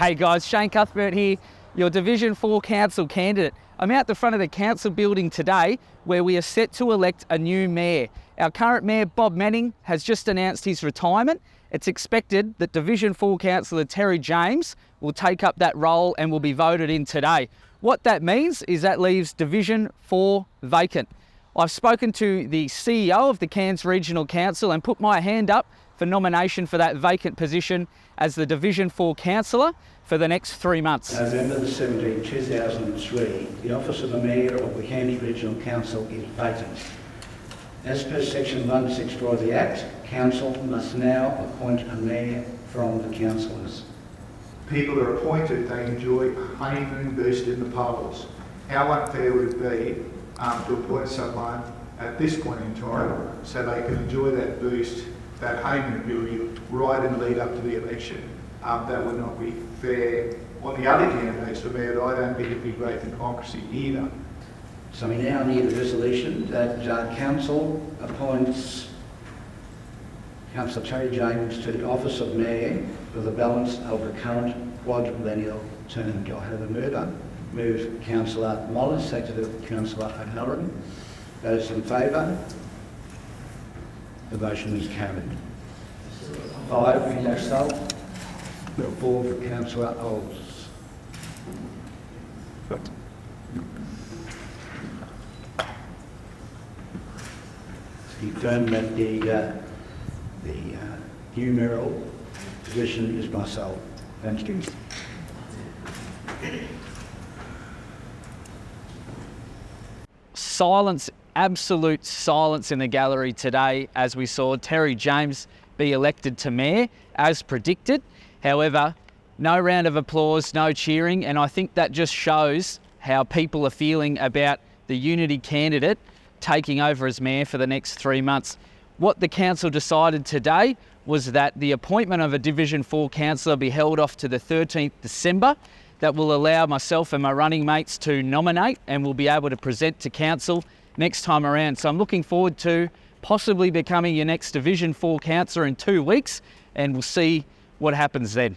Hey guys, Shane Cuthbert here, your Division 4 Council candidate. I'm out the front of the council building today where we are set to elect a new mayor. Our current mayor, Bob Manning, has just announced his retirement. It's expected that Division 4 Councillor Terry James will take up that role and will be voted in today. What that means is that leaves Division 4 vacant. I've spoken to the CEO of the Cairns Regional Council and put my hand up for nomination for that vacant position as the Division 4 Councillor for the next 3 months. November 17, 2003, the office of the Mayor of the Cairns Regional Council is vacant. As per section 164 of the Act, Council must now appoint a Mayor from the councillors. People are appointed, they enjoy a honeymoon boost in the polls. How unfair would it be to appoint someone at this point in time so they can enjoy that boost, that honeymoon period, right in the lead up to the election? That would not be fair on the other candidates for mayor. I don't think it'd be great for democracy either. So we now need a resolution that Council appoints Councillor Terry James to the office of Mayor for the balance of the current quadrennial term. Do I have a mover? Move Councillor Mollis, seconded Councillor O'Halloran. Those in favour? The motion is carried. 5 for yourself. 4 for Councillor Olds. Confirm that the numeral position is myself. Thank you. Silence, absolute silence in the gallery today as we saw Terry James be elected to mayor as predicted. However, no round of applause, no cheering, and I think that just shows how people are feeling about the Unity candidate taking over as mayor for the next 3 months. What the council decided today was that the appointment of a Division 4 councillor be held off to the 13th December. That will allow myself and my running mates to nominate and we'll be able to present to council next time around. So I'm looking forward to possibly becoming your next Division 4 councillor in 2 weeks, and we'll see what happens then.